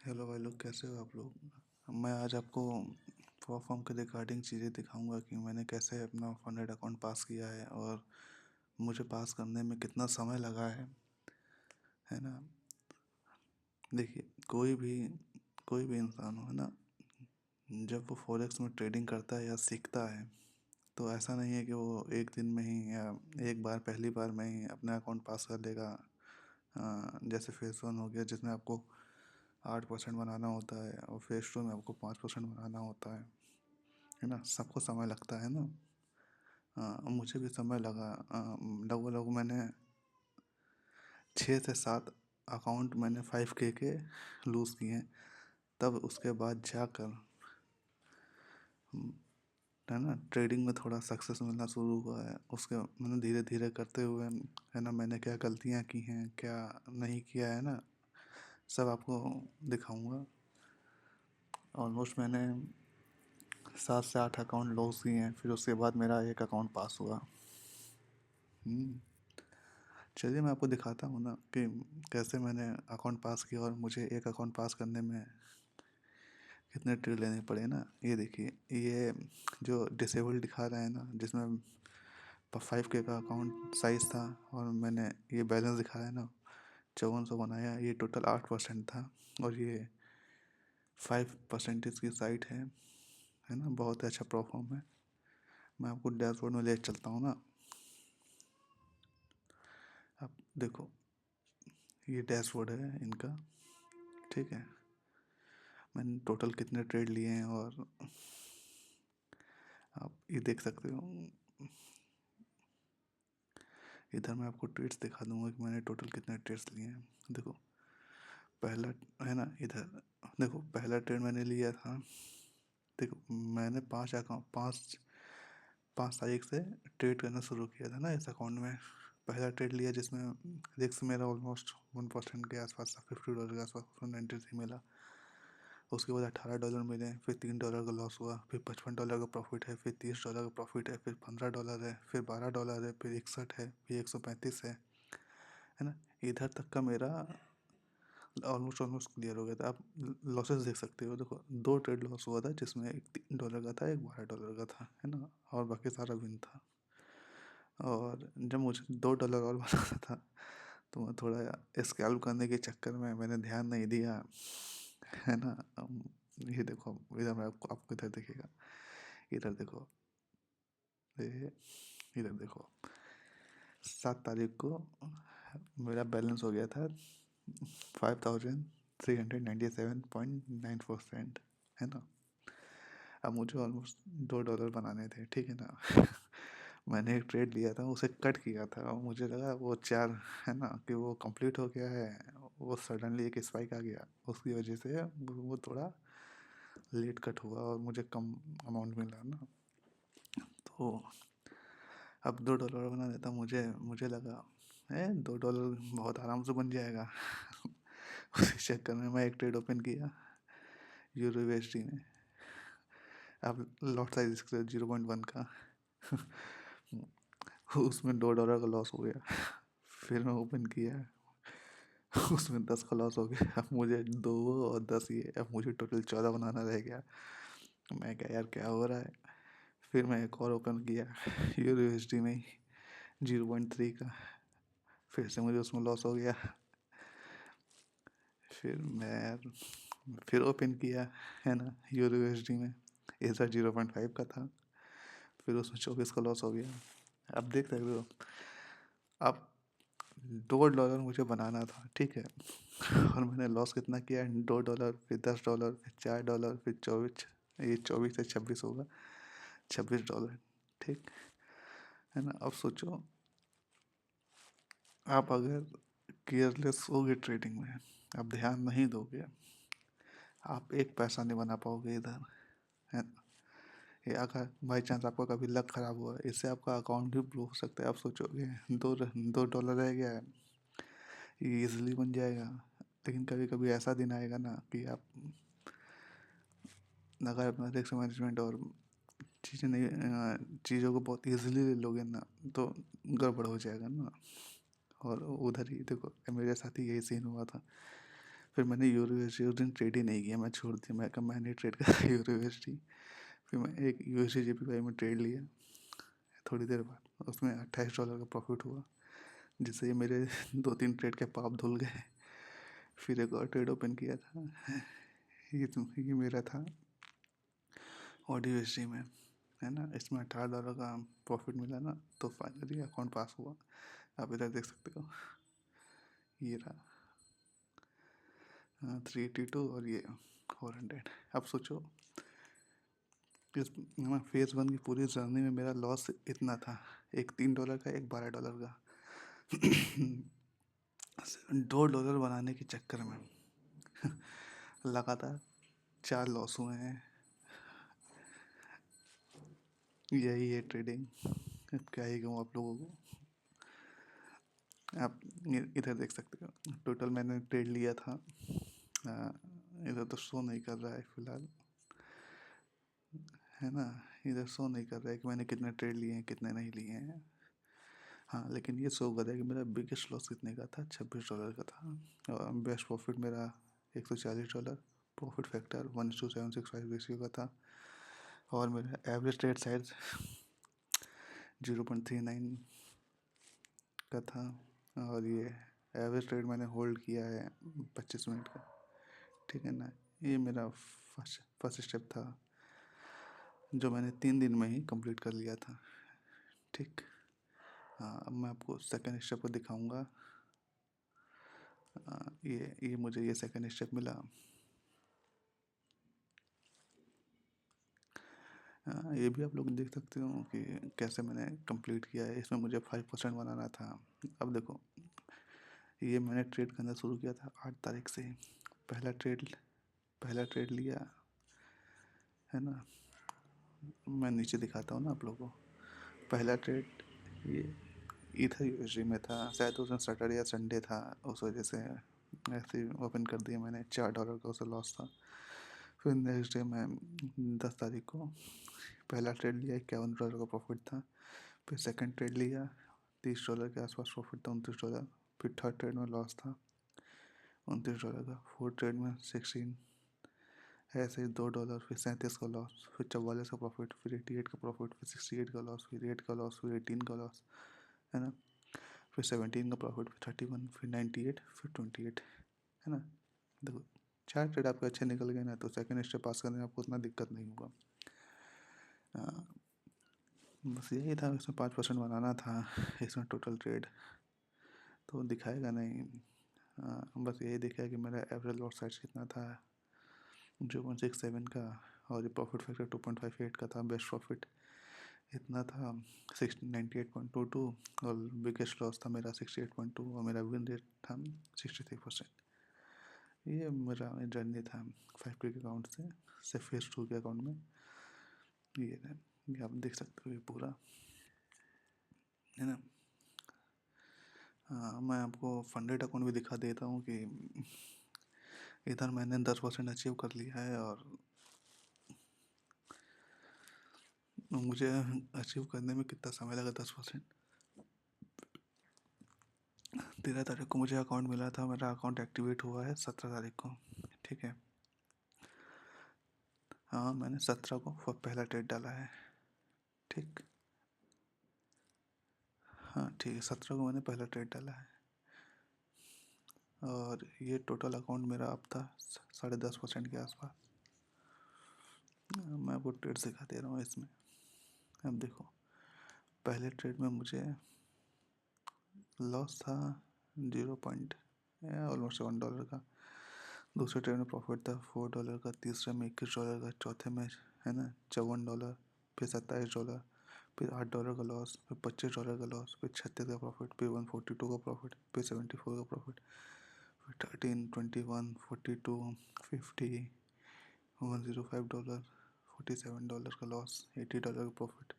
Hello भाई लोग, कैसे हो आप लोग। मैं आज आपको फॉर्म के रिगार्डिंग चीज़ें दिखाऊंगा कि मैंने कैसे अपना फंडेड अकाउंट पास किया है और मुझे पास करने में कितना समय लगा है ना। देखिए, कोई भी इंसान हो, है ना, जब वो फॉरेक्स में ट्रेडिंग करता है या सीखता है तो ऐसा नहीं है कि वो एक दिन में ही या एक बार पहली बार में ही अपना अकाउंट पास कर लेगा। जैसे फेस वन हो गया जिसमें आपको 8% बनाना होता है और फेस टू में आपको 5% बनाना होता है ना। सबको समय लगता है ना। मुझे भी समय लगा। लगभग लगभग मैंने 6 से 7 अकाउंट मैंने 5K के लूज़ किए हैं। तब उसके बाद जाकर है ना ट्रेडिंग में थोड़ा सक्सेस मिलना शुरू हुआ है। उसके मैंने धीरे धीरे करते हुए, है ना, मैंने क्या गलतियाँ की हैं, क्या नहीं किया है ना, सब आपको दिखाऊंगा। ऑलमोस्ट मैंने 7 से 8 अकाउंट लॉस किए हैं, फिर उसके बाद मेरा एक अकाउंट पास हुआ। हम्म, चलिए मैं आपको दिखाता हूँ ना कि कैसे मैंने अकाउंट पास किया और मुझे एक अकाउंट पास करने में कितने ट्रिक लेने पड़े ना। ये देखिए, ये जो डिसेबल दिखा रहा है ना, जिसमें 5K का अकाउंट साइज था और मैंने ये बैलेंस दिखा रहा है ना, 5400 बनाया। ये टोटल 8% था और ये 5% की साइट है ना। बहुत ही अच्छा परफॉर्म है। मैं आपको डैशबोर्ड में ले चलता हूँ ना। आप देखो, ये डैशबोर्ड है इनका, ठीक है। मैंने टोटल कितने ट्रेड लिए हैं और आप ये देख सकते हो। इधर मैं आपको ट्रेड्स दिखा दूंगा कि मैंने टोटल कितने ट्रेड्स लिए हैं। देखो, पहला, है ना, इधर देखो, पहला ट्रेड मैंने लिया था। देखो, मैंने 5 तारीख से ट्रेड करना शुरू किया था ना इस अकाउंट में। पहला ट्रेड लिया जिसमें रिस्क मेरा ऑलमोस्ट 1% के आसपास था, $50 के आसपास 93 मिला। उसके बाद $18 मिले, फिर $3 का लॉस हुआ, फिर $55 का प्रॉफिट है, फिर $30 का प्रॉफिट है, फिर $15 है, फिर $12 है, फिर 61 है, फिर 135 है ना। इधर तक का मेरा ऑलमोस्ट ऑलमोस्ट क्लियर हो गया था। आप लॉसेस देख सकते हो। देखो, 2 ट्रेड लॉस हुआ था जिसमें एक $3 का था, एक $12 का था, है ना, और बाकी सारा विन था। और जब मुझे $2 और बनाना था तो मैं थोड़ा स्कैल्प करने के चक्कर में मैंने ध्यान नहीं दिया, है ना। ये देखो, इधर मैं आपको इधर दिखेगा, इधर देखो, ये इधर देखो, 7 तारीख को मेरा बैलेंस हो गया था 5397.94 सेंट, है ना। अब मुझे ऑलमोस्ट $2 बनाने थे, ठीक है ना। मैंने एक ट्रेड लिया था, उसे कट किया था और मुझे लगा वो 4, है ना, कि वो कंप्लीट हो गया है। वो सडनली एक स्पाइक आ गया, उसकी वजह से वो थोड़ा लेट कट हुआ और मुझे कम अमाउंट मिला ना। तो अब $2 बना देता। मुझे मुझे लगा है $2 बहुत आराम से बन जाएगा। उसी चक्कर में मैं एक ट्रेड ओपन किया यूरो यूएसडी में। अब लॉट साइज इसका 0.1 का। उसमें $2 का लॉस हो गया। फिर मैं ओपन किया, उसमें 10 का लॉस हो गया। अब मुझे 2 और 10 ये, अब मुझे टोटल 14 बनाना रह गया। मैं क्या यार, क्या हो रहा है। फिर मैं एक और ओपन किया यूरो यूएसडी में ही, 0.3 का। फिर से मुझे उसमें लॉस हो गया। फिर मैं फिर ओपन किया, है ना, यूरो यूएसडी में। ऐसा 0.5 का था। फिर उसमें 24 का लॉस हो गया। अब देख सकते हो, अब $2 मुझे बनाना था, ठीक है। और मैंने लॉस कितना किया, $2, फिर $10, फिर $4, फिर 24, ये 24 से 26 होगा, $26, ठीक है ना। अब सोचो, आप अगर केयरलेस होगे ट्रेडिंग में, आप ध्यान नहीं दोगे, आप एक पैसा नहीं बना पाओगे इधर, है ना। ये अगर बाई चांस आपका कभी लक खराब हुआ, इससे आपका अकाउंट भी ब्लॉक हो सकता है। आप सोचोगे दो डॉलर रह गया है, ये इजीली बन जाएगा। लेकिन कभी कभी ऐसा दिन आएगा ना कि आप अगर अपना रिस्क मैनेजमेंट और चीज़ें नहीं, चीज़ों को बहुत इजीली ले लोगे ना, तो गड़बड़ हो जाएगा ना। और उधर ही देखो, मेरे साथ ही यही सीन हुआ था। फिर मैंने यूरो यूएसडी उस दिन ट्रेड ही नहीं किया, मैं छोड़ दिया, मैं कहा मैं नहीं ट्रेड करा यूरो यूएसडी। फिर मैं एक यूएसडी जेपीवाई में ट्रेड लिया, थोड़ी देर बाद उसमें $28 का प्रॉफिट हुआ, जिससे ये मेरे 2-3 ट्रेड के पाप धुल गए। फिर एक और ट्रेड ओपन किया था, ये मेरा था ऑडी यूएसडी में, है ना, इसमें $18 का प्रॉफिट मिला ना, तो फाइनली अकाउंट पास हुआ। आप इधर देख सकते हो, ये रहा 382 और ये 400। अब सोचो इस फेज़ 1 की पूरी जर्नी में मेरा लॉस इतना था, एक $3 का, एक $12 का। $2 बनाने के चक्कर में लगातार 4 लॉस हुए हैं। यही है ट्रेडिंग। अब क्या ही कहूँ आप लोगों को। आप इधर देख सकते हो, टोटल मैंने ट्रेड लिया था, इधर तो शो नहीं कर रहा है फिलहाल, है ना, इधर शो नहीं कर रहा है कि मैंने कितने ट्रेड लिए हैं कितने नहीं लिए हैं। हाँ, लेकिन ये शो कर रहा है कि मेरा बिगेस्ट लॉस कितने का था, $26 का था, और बेस्ट प्रॉफिट मेरा $140, प्रॉफिट फैक्टर 1:765 रेशियो का था, और मेरा एवरेज ट्रेड साइज 0.39 का था, और ये एवरेज ट्रेड मैंने होल्ड किया है 25 मिनट का, ठीक है ना। ये मेरा फर्स्ट स्टेप था, जो मैंने 3 दिन में ही कंप्लीट कर लिया था, ठीक। हाँ, अब मैं आपको सेकंड स्टेप को दिखाऊंगा। ये मुझे ये सेकंड स्टेप मिला। ये भी आप लोग देख सकते हो कि कैसे मैंने कंप्लीट किया है। इसमें मुझे 5% बनाना था। अब देखो, ये मैंने ट्रेड करना शुरू किया था 8 तारीख से। पहला ट्रेड लिया, है ना, मैं नीचे दिखाता हूँ ना आप लोगों को। पहला ट्रेड ये इथर यूएसडी में था, शायद उस दिन सैटरडे या संडे था, उस वजह से ऐसे ओपन कर दिया मैंने। $4 का उसे लॉस था। फिर नेक्स्ट डे में 10 तारीख को पहला ट्रेड लिया, $51 का प्रॉफिट था। फिर सेकंड ट्रेड लिया, $30 के आसपास प्रॉफिट था, $29। फिर थर्ड ट्रेड में लॉस था $29 का। फोर्थ ट्रेड में 16, ऐसे ही $2, फिर 37 का लॉस, फिर 44 का प्रॉफिट, फिर 88 का प्रॉफिट, फिर 68 का लॉस, फिर 8 का लॉस, फिर 18 का लॉस, है ना, फिर 17 का प्रॉफिट, फिर 31, फिर 98, फिर 28, है ना। देखो, 4 ट्रेड आपके अच्छे निकल गए ना, तो सेकंड स्टेप पास करने में आपको उतना दिक्कत नहीं होगा। बस यही था, इसमें 5% बनाना था। इसमें टोटल ट्रेड तो दिखाएगा नहीं, बस यही दिखाया कि मेरा एवरेज लॉट साइज कितना था, 0.67 का, और ये प्रॉफिट फैक्टर 2.58 का था। बेस्ट प्रॉफिट इतना था 98.22, और बिगेस्ट लॉस था मेरा 68.2, और मेरा विन रेट था 63%। ये मेरा जर्नी था 5K के अकाउंट से फेस 2 के अकाउंट में। ये आप देख सकते हो, ये पूरा, है ना। मैं आपको फंडेड अकाउंट भी दिखा देता हूँ कि इधर मैंने 10% अचीव कर लिया है, और मुझे अचीव करने में कितना समय लगा 10%। 13 तारीख को मुझे अकाउंट मिला था, मेरा अकाउंट एक्टिवेट हुआ है 17 तारीख को, ठीक है। हाँ, मैंने 17 को पहला ट्रेड डाला है, ठीक। हाँ ठीक है, 17 को मैंने पहला ट्रेड डाला है, और ये टोटल अकाउंट मेरा अब था 10.5% के आसपास। मैं आपको ट्रेड दिखा दे रहा हूँ इसमें। अब देखो, पहले ट्रेड में मुझे लॉस था 0 पॉइंट ऑलमोस्ट $1 का। दूसरे ट्रेड में प्रॉफिट था $4 का। तीसरे में $21 का। चौथे में, है ना, $54, फिर $27, फिर $8 का लॉस, फिर $25 का लॉस, फिर 36 का प्रॉफिट, फिर 142 का प्रॉफिट, फिर 74 का प्रॉफिट, फिर 13, 21, 42, 50, $105, $47 का लॉस, $80 का प्रॉफिट।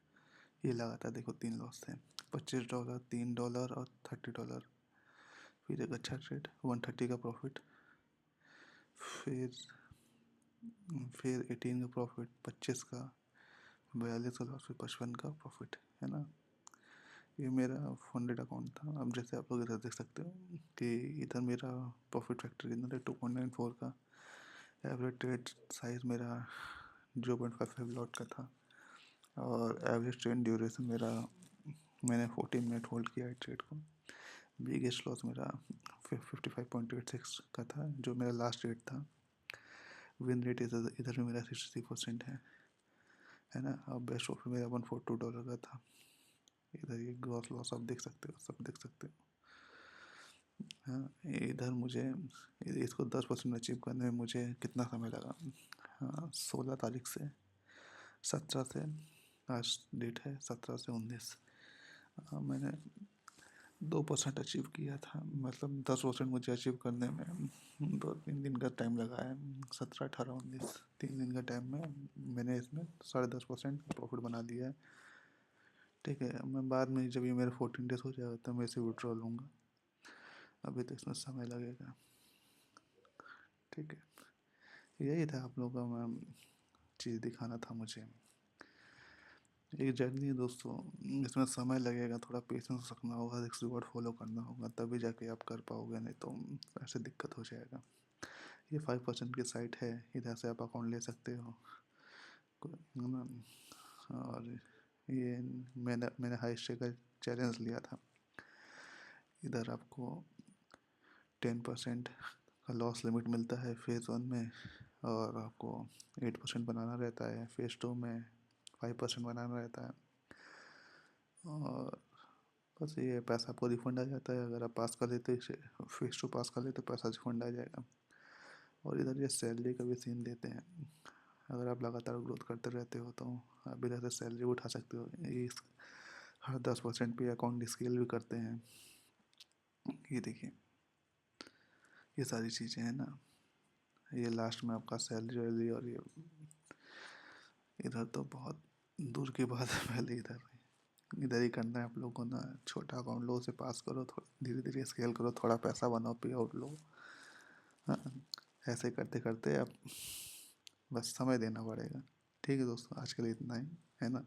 ये लगातार देखो 3 लॉस थे, $25, $3 और $30। फिर एक अच्छा ट्रेड 130 का प्रॉफिट, फिर 18 का प्रॉफिट, 25 का, 42 का लॉस, फिर 55 का प्रॉफिट, है ना। ये मेरा फंडेड अकाउंट था। अब जैसे आप लोग इधर देख सकते हो कि इधर मेरा प्रॉफिट फैक्टर कितना था, 2.94 का। एवरेज ट्रेड साइज मेरा 0.55 लॉट का था। और एवरेज ट्रेड ड्यूरेशन मेरा, मैंने 14 मिनट होल्ड किया है ट्रेड को। बिगेस्ट लॉस मेरा 55.86 का था, जो मेरा लास्ट ट्रेड था। विन रेट इधर इधर भी मेरा 63% है ना। अब बेस्ट प्रॉफिट मेरा $142 का था। इधर ये ग्रॉस लॉस आप देख सकते हो, सब देख सकते हो। हाँ, इधर मुझे इसको 10% अचीव करने में मुझे कितना समय लगा। हाँ, 16 तारीख से 17 से, आज डेट है 17 से 19, मैंने 2% अचीव किया था। मतलब 10% मुझे अचीव करने में 2-3 दिन का टाइम लगा है। 17, 18, 19, 3 दिन का टाइम में मैंने इसमें 10.5% प्रॉफिट बना लिया है। ठीक है, मैं बाद में जब ये मेरे 14 डेज हो जाएगा तो मैं इसे विड्रॉ लूँगा। अभी तो इसमें समय लगेगा। ठीक है, यही था आप लोगों का मैं चीज़ दिखाना था मुझे। एक जर्नी है दोस्तों, इसमें समय लगेगा, थोड़ा पेशेंस रखना होगा, रिस्क रिवॉर्ड फॉलो करना होगा, तभी जाके आप कर पाओगे, नहीं तो ऐसे दिक्कत हो जाएगा। ये 5% की साइट है, इधर से आप अकाउंट ले सकते हो, है ना। और ये मैंने हाई स्टेक का चैलेंज लिया था। इधर आपको 10% का लॉस लिमिट मिलता है फेज़ 1 में, और आपको 8% बनाना रहता है। फेज़ 2 में 5% बनाना रहता है। और बस ये पैसा आपको रिफंड आ जाता है। अगर आप पास कर लेते इसे, फेज़ 2 पास कर लेते, पैसा रिफंड आ जाएगा। और इधर ये सैलरी का भी सीन देते हैं। अगर आप लगातार ग्रोथ करते रहते हो तो आप इधर से सैलरी उठा सकते हो। इस हर 10% पे अकाउंट स्केल भी करते हैं। ये देखिए, ये सारी चीज़ें हैं ना। ये लास्ट में आपका सैलरी वैलरी, और ये इधर तो बहुत दूर की बात है। पहले इधर ही करना है आप लोगों को ना। छोटा अकाउंट लो, उसे पास करो, थोड़ा धीरे धीरे स्केल करो, थोड़ा पैसा बनाओ, पे आउट लो। हाँ, ऐसे करते करते आप बस समय देना पड़ेगा। ठीक है दोस्तों, आज के लिए इतना ही, है ना।